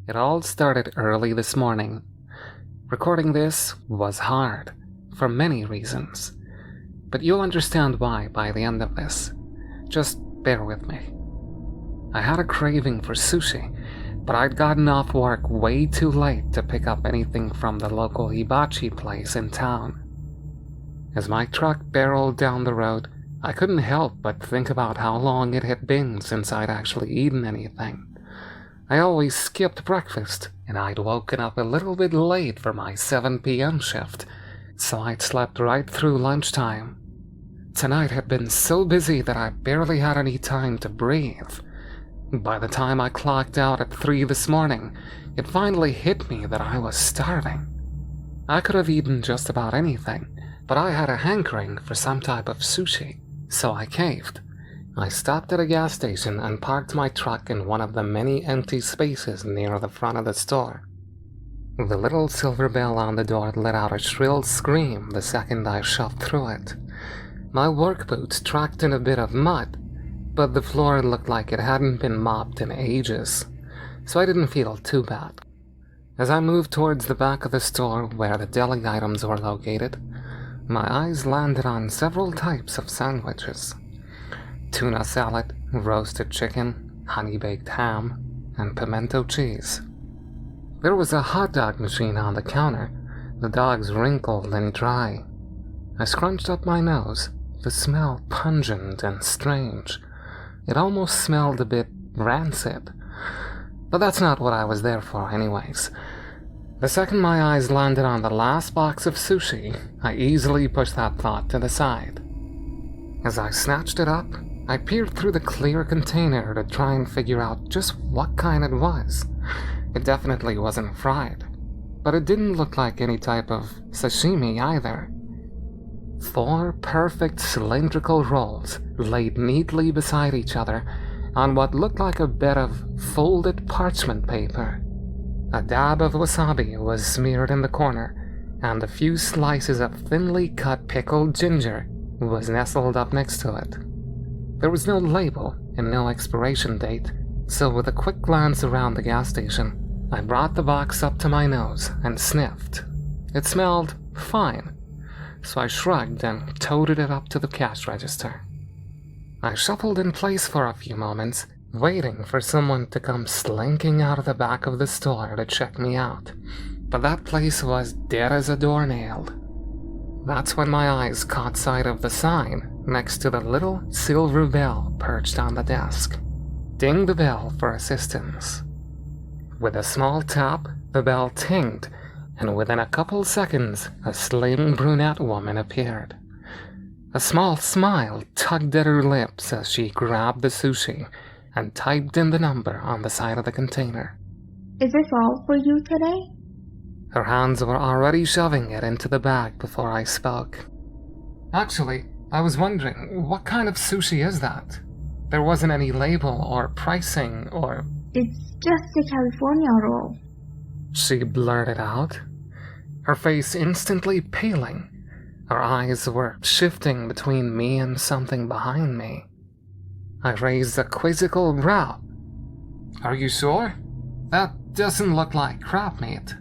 It all started early this morning. Recording this was hard, for many reasons. But you'll understand why by the end of this. Just bear with me. I had a craving for sushi, but I'd gotten off work way too late to pick up anything from the local hibachi place in town. As my truck barreled down the road, I couldn't help but think about how long it had been since I'd actually eaten anything. I always skipped breakfast, and I'd woken up a little bit late for my 7 p.m. shift, so I'd slept right through lunchtime. Tonight had been so busy that I barely had any time to breathe. By the time I clocked out at 3 this morning, it finally hit me that I was starving. I could have eaten just about anything, but I had a hankering for some type of sushi, so I caved. I stopped at a gas station and parked my truck in one of the many empty spaces near the front of the store. The little silver bell on the door let out a shrill scream the second I shoved through it. My work boots tracked in a bit of mud, but the floor looked like it hadn't been mopped in ages, so I didn't feel too bad. As I moved towards the back of the store where the deli items were located, my eyes landed on several types of sandwiches. Tuna salad, roasted chicken, honey-baked ham, and pimento cheese. There was a hot dog machine on the counter, the dogs wrinkled and dry. I scrunched up my nose, the smell pungent and strange. It almost smelled a bit rancid. But that's not what I was there for anyways. The second my eyes landed on the last box of sushi, I easily pushed that thought to the side. As I snatched it up, I peered through the clear container to try and figure out just what kind it was. It definitely wasn't fried, but it didn't look like any type of sashimi either. 4 perfect cylindrical rolls laid neatly beside each other on what looked like a bed of folded parchment paper. A dab of wasabi was smeared in the corner, and a few slices of thinly cut pickled ginger was nestled up next to it. There was no label and no expiration date, so with a quick glance around the gas station, I brought the box up to my nose and sniffed. It smelled fine, so I shrugged and toted it up to the cash register. I shuffled in place for a few moments, waiting for someone to come slinking out of the back of the store to check me out, but that place was dead as a doornail. That's when my eyes caught sight of the sign next to the little silver bell perched on the desk. Ding the bell for assistance. With a small tap, the bell tinged, and within a couple seconds, a slim brunette woman appeared. A small smile tugged at her lips as she grabbed the sushi and typed in the number on the side of the container. Is this all for you today? Her hands were already shoving it into the bag before I spoke. Actually, I was wondering, what kind of sushi is that? There wasn't any label or pricing or... It's just a California roll. She blurted out, her face instantly paling. Her eyes were shifting between me and something behind me. I raised a quizzical brow. Are you sure? That doesn't look like crab meat.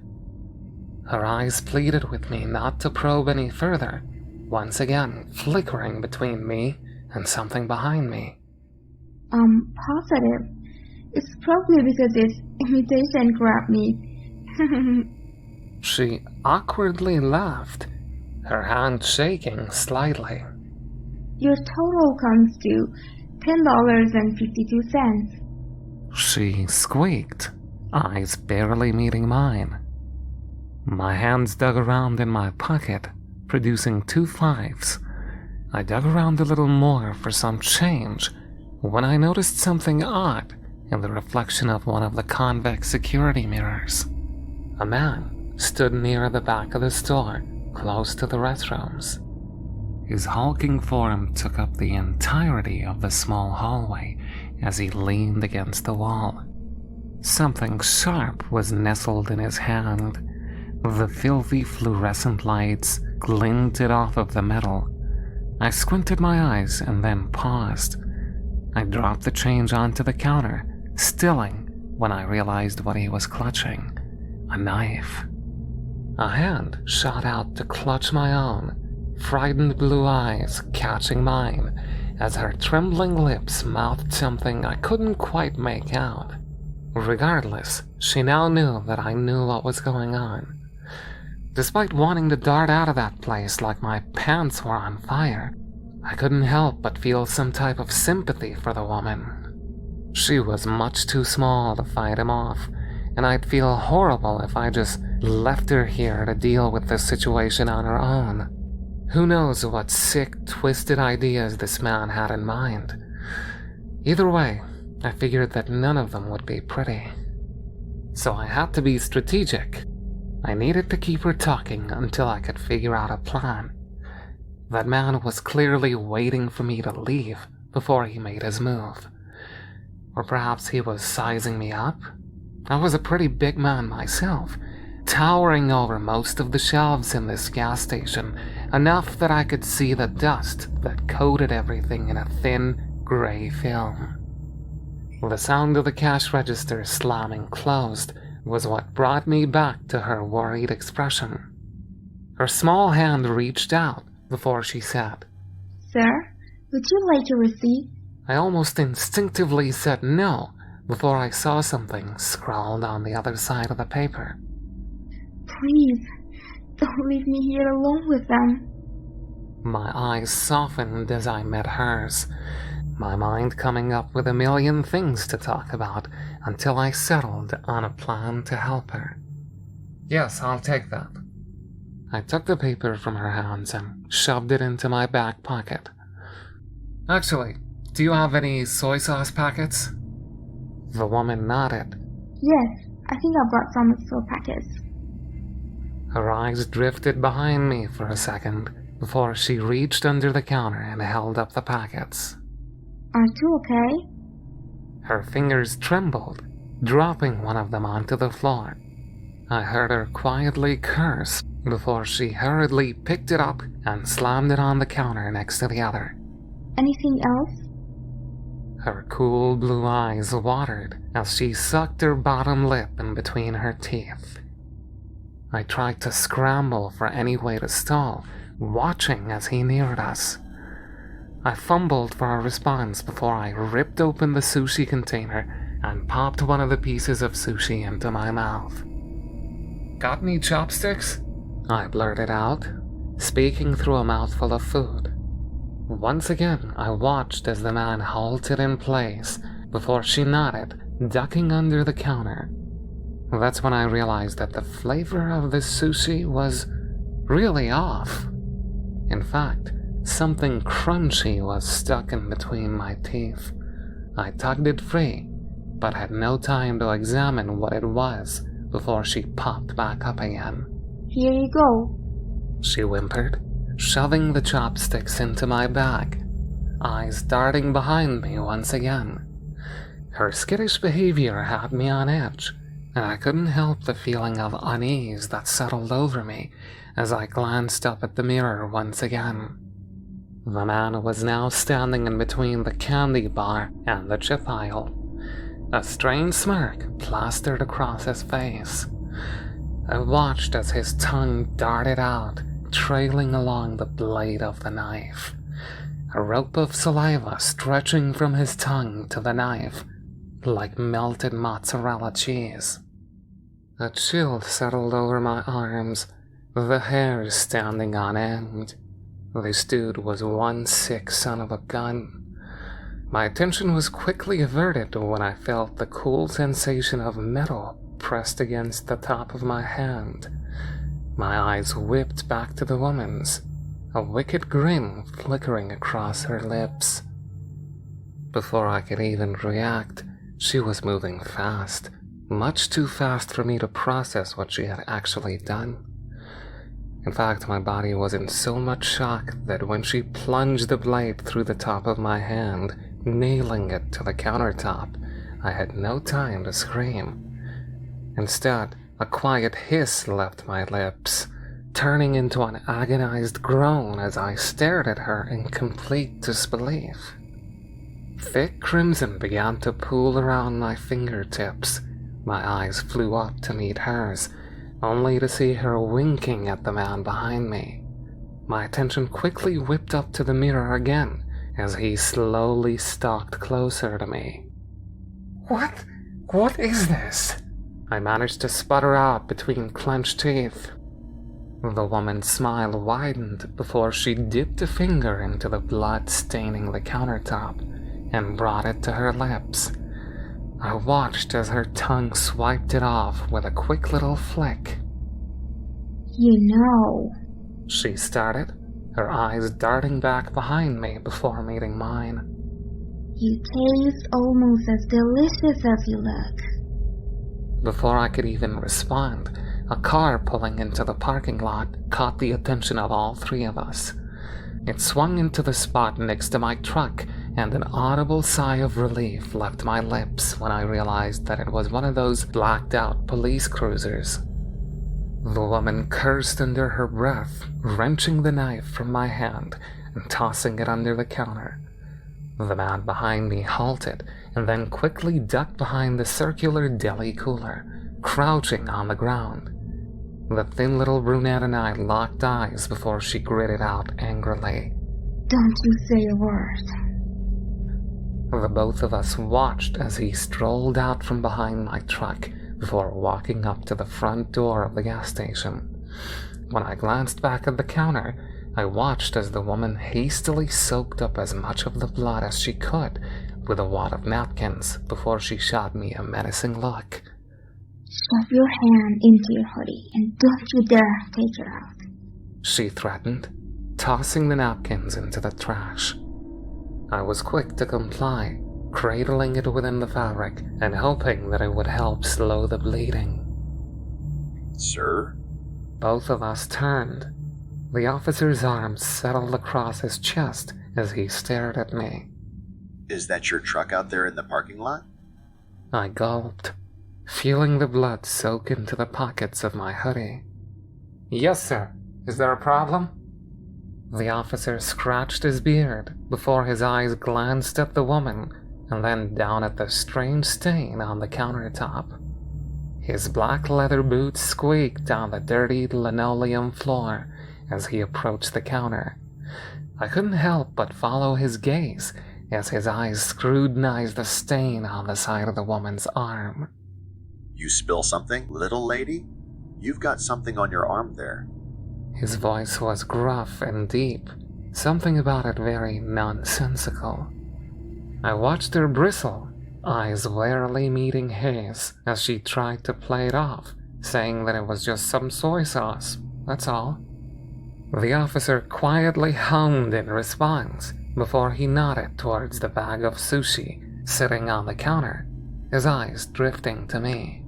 Her eyes pleaded with me not to probe any further, once again flickering between me and something behind me. Positive. It's probably because it's imitation crab meat. She awkwardly laughed, her hand shaking slightly. Your total comes to $10.52. She squeaked, eyes barely meeting mine. My hands dug around in my pocket, producing 2 5s. I dug around a little more for some change when I noticed something odd in the reflection of one of the convex security mirrors. A man stood near the back of the store, close to the restrooms. His hulking form took up the entirety of the small hallway as he leaned against the wall. Something sharp was nestled in his hand. The filthy fluorescent lights glinted off of the metal. I squinted my eyes and then paused. I dropped the change onto the counter, stilling, when I realized what he was clutching: a knife. A hand shot out to clutch my own, frightened blue eyes catching mine as her trembling lips mouthed something I couldn't quite make out. Regardless, she now knew that I knew what was going on. Despite wanting to dart out of that place like my pants were on fire, I couldn't help but feel some type of sympathy for the woman. She was much too small to fight him off, and I'd feel horrible if I just left her here to deal with this situation on her own. Who knows what sick, twisted ideas this man had in mind. Either way, I figured that none of them would be pretty. So I had to be strategic. I needed to keep her talking until I could figure out a plan. That man was clearly waiting for me to leave before he made his move. Or perhaps he was sizing me up? I was a pretty big man myself, towering over most of the shelves in this gas station, enough that I could see the dust that coated everything in a thin, gray film. The sound of the cash register slamming closed was what brought me back to her worried expression. Her small hand reached out before she said, "Sir, would you like your receipt?" I almost instinctively said no before I saw something scrawled on the other side of the paper. "Please, don't leave me here alone with them." My eyes softened as I met hers, my mind coming up with a million things to talk about until I settled on a plan to help her. "Yes, I'll take that." I took the paper from her hands and shoved it into my back pocket. "Actually, do you have any soy sauce packets?" The woman nodded. "Yes, I think I brought some extra packets." Her eyes drifted behind me for a second before she reached under the counter and held up the packets. "Aren't you okay?" Her fingers trembled, dropping one of them onto the floor. I heard her quietly curse before she hurriedly picked it up and slammed it on the counter next to the other. "Anything else?" Her cool blue eyes watered as she sucked her bottom lip in between her teeth. I tried to scramble for any way to stall, watching as he neared us. I fumbled for a response before I ripped open the sushi container and popped one of the pieces of sushi into my mouth. "Got any chopsticks?" I blurted out, speaking through a mouthful of food. Once again, I watched as the man halted in place before she nodded, ducking under the counter. That's when I realized that the flavor of the sushi was really off. In fact, something crunchy was stuck in between my teeth. I tugged it free, but had no time to examine what it was before she popped back up again. "Here you go." She whimpered, shoving the chopsticks into my bag, eyes darting behind me once again. Her skittish behavior had me on edge, and I couldn't help the feeling of unease that settled over me as I glanced up at the mirror once again. The man was now standing in between the candy bar and the chip aisle, a strange smirk plastered across his face. I watched as his tongue darted out, trailing along the blade of the knife, a rope of saliva stretching from his tongue to the knife, like melted mozzarella cheese. A chill settled over my arms, the hair standing on end. This dude was one sick son of a gun. My attention was quickly averted when I felt the cool sensation of metal pressed against the top of my hand. My eyes whipped back to the woman's, a wicked grin flickering across her lips. Before I could even react, she was moving fast, much too fast for me to process what she had actually done. In fact, my body was in so much shock that when she plunged the blade through the top of my hand, nailing it to the countertop, I had no time to scream. Instead, a quiet hiss left my lips, turning into an agonized groan as I stared at her in complete disbelief. Thick crimson began to pool around my fingertips, My eyes flew up to meet hers, only to see her winking at the man behind me. My attention quickly whipped up to the mirror again as he slowly stalked closer to me. What is this? I managed to sputter out between clenched teeth. The woman's smile widened before she dipped a finger into the blood staining the countertop and brought it to her lips. I watched as her tongue swiped it off with a quick little flick. You know, She started, her eyes darting back behind me before meeting mine. you taste almost as delicious as you look. Before I could even respond, a car pulling into the parking lot caught the attention of all three of us. It swung into the spot next to my truck, and an audible sigh of relief left my lips when I realized that it was one of those blacked-out police cruisers. The woman cursed under her breath, wrenching the knife from my hand and tossing it under the counter. The man behind me halted and then quickly ducked behind the circular deli cooler, crouching on the ground. The thin little brunette and I locked eyes before she gritted out angrily, Don't you say a word. The both of us watched as he strolled out from behind my truck before walking up to the front door of the gas station. When I glanced back at the counter, I watched as the woman hastily soaked up as much of the blood as she could with a wad of napkins before she shot me a menacing look. Shove your hand into your hoodie and don't you dare take it out. She threatened, tossing the napkins into the trash. I was quick to comply, cradling it within the fabric and hoping that it would help slow the bleeding. Sir? Both of us turned. The officer's arms settled across his chest as he stared at me. Is that your truck out there in the parking lot? I gulped, feeling the blood soak into the pockets of my hoodie. Yes, sir. Is there a problem? The officer scratched his beard before his eyes glanced at the woman and then down at the strange stain on the countertop. His black leather boots squeaked on the dirty linoleum floor as he approached the counter. I couldn't help but follow his gaze as his eyes scrutinized the stain on the side of the woman's arm. You spill something, little lady? You've got something on your arm there. His voice was gruff and deep, something about it very nonsensical. I watched her bristle, eyes warily meeting his as she tried to play it off, saying that it was just some soy sauce, that's all. The officer quietly hummed in response before he nodded towards the bag of sushi sitting on the counter, his eyes drifting to me.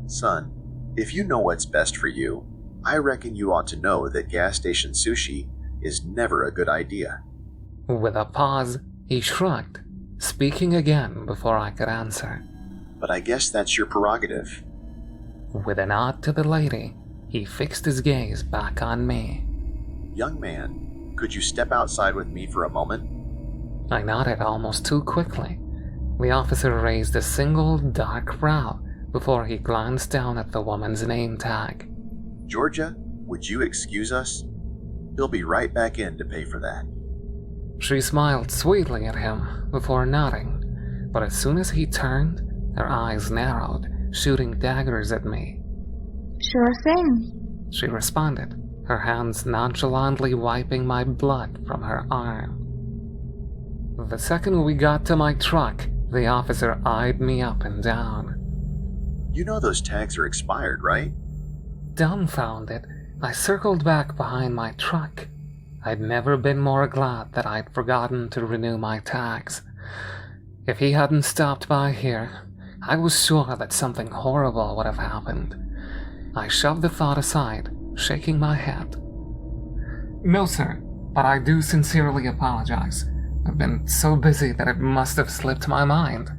Son, if you know what's best for you, I reckon you ought to know that gas station sushi is never a good idea. With a pause, he shrugged, speaking again before I could answer. But I guess that's your prerogative. With a nod to the lady, he fixed his gaze back on me. Young man, could you step outside with me for a moment? I nodded almost too quickly. The officer raised a single dark brow before he glanced down at the woman's name tag. Georgia, would you excuse us? He'll be right back in to pay for that. She smiled sweetly at him before nodding, but as soon as he turned, her eyes narrowed, shooting daggers at me. Sure thing. She responded, her hands nonchalantly wiping my blood from her arm. The second we got to my truck, the officer eyed me up and down. You know those tags are expired, right? Dumbfounded, I circled back behind my truck. I'd never been more glad that I'd forgotten to renew my tags. If he hadn't stopped by here, I was sure that something horrible would have happened. I shoved the thought aside, shaking my head. No, sir, but I do sincerely apologize. I've been so busy that it must have slipped my mind.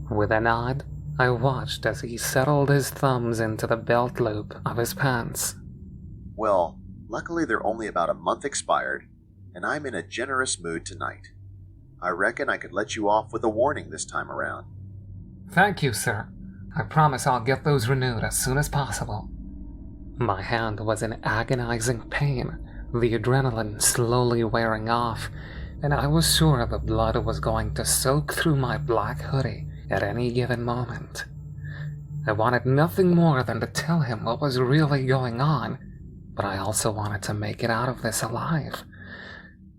With a nod, I watched as he settled his thumbs into the belt loop of his pants. Well, luckily they're only about a month expired, and I'm in a generous mood tonight. I reckon I could let you off with a warning this time around. Thank you, sir. I promise I'll get those renewed as soon as possible. My hand was in agonizing pain, the adrenaline slowly wearing off, and I was sure the blood was going to soak through my black hoodie at any given moment. I wanted nothing more than to tell him what was really going on, but I also wanted to make it out of this alive.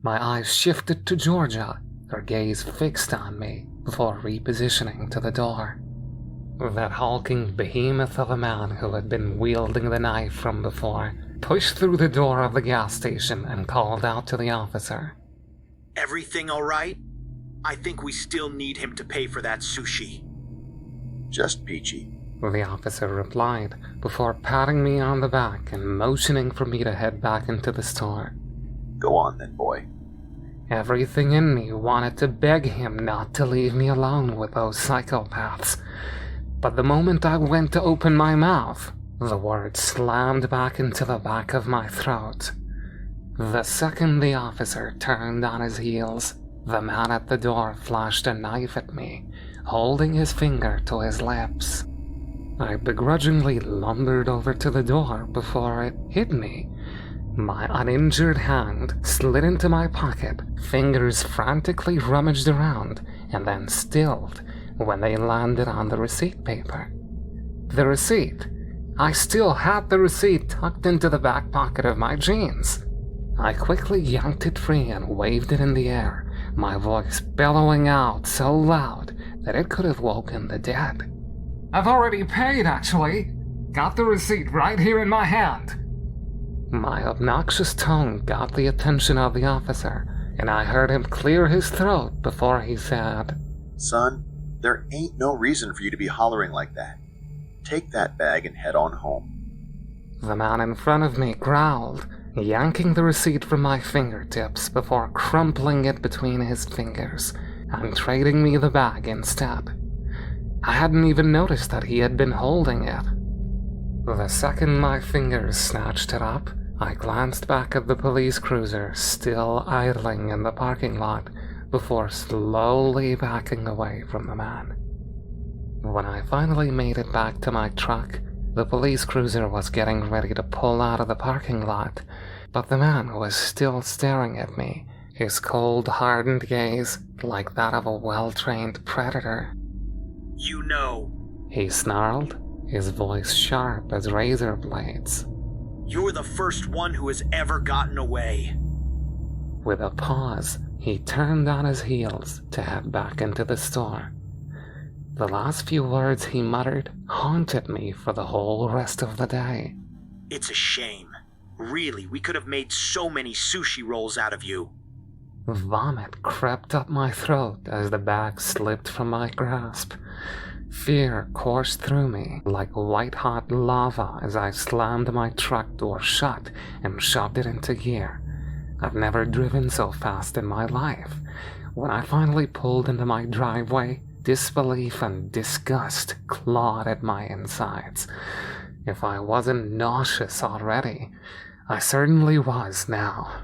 My eyes shifted to Georgia, her gaze fixed on me before repositioning to the door. That hulking behemoth of a man who had been wielding the knife from before pushed through the door of the gas station and called out to the officer. Everything all right? I think we still need him to pay for that sushi. Just peachy. The officer replied before patting me on the back and motioning for me to head back into the store. Go on then, boy. Everything in me wanted to beg him not to leave me alone with those psychopaths. But the moment I went to open my mouth, the words slammed back into the back of my throat. The second the officer turned on his heels, the man at the door flashed a knife at me, holding his finger to his lips. I begrudgingly lumbered over to the door before it hit me. My uninjured hand slid into my pocket, fingers frantically rummaged around, and then stilled when they landed on the receipt paper. The receipt. I still had the receipt tucked into the back pocket of my jeans. I quickly yanked it free and waved it in the air, my voice bellowing out so loud that it could have woken the dead. I've already paid, actually. Got the receipt right here in my hand. My obnoxious tone got the attention of the officer, and I heard him clear his throat before he said, Son, there ain't no reason for you to be hollering like that. Take that bag and head on home. The man in front of me growled, yanking the receipt from my fingertips before crumpling it between his fingers and trading me the bag instead. I hadn't even noticed that he had been holding it. The second my fingers snatched it up, I glanced back at the police cruiser still idling in the parking lot before slowly backing away from the man. When I finally made it back to my truck, the police cruiser was getting ready to pull out of the parking lot, but the man was still staring at me, his cold, hardened gaze like that of a well-trained predator. You know. He snarled, his voice sharp as razor blades. You're the first one who has ever gotten away. With a pause, he turned on his heels to head back into the store. The last few words he muttered haunted me for the whole rest of the day. It's a shame. Really, we could have made so many sushi rolls out of you. Vomit crept up my throat as the bag slipped from my grasp. Fear coursed through me like white-hot lava as I slammed my truck door shut and shoved it into gear. I've never driven so fast in my life. When I finally pulled into my driveway, disbelief and disgust clawed at my insides. If I wasn't nauseous already, I certainly was now.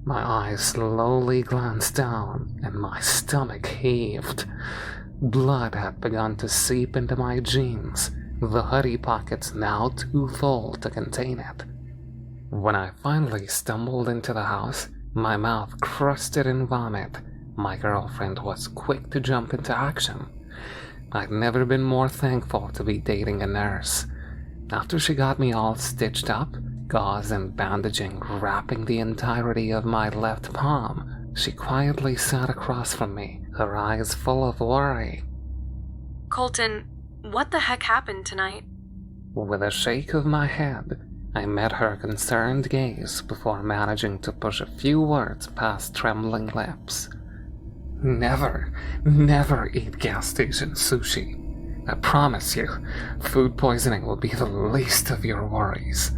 My eyes slowly glanced down, and my stomach heaved. Blood had begun to seep into my jeans, the hoodie pockets now too full to contain it. When I finally stumbled into the house, my mouth crusted in vomit, my girlfriend was quick to jump into action. I'd never been more thankful to be dating a nurse. After she got me all stitched up, gauze and bandaging wrapping the entirety of my left palm, she quietly sat across from me, her eyes full of worry. Colton, what the heck happened tonight? With a shake of my head, I met her concerned gaze before managing to push a few words past trembling lips. Never eat gas station sushi. I promise you, food poisoning will be the least of your worries.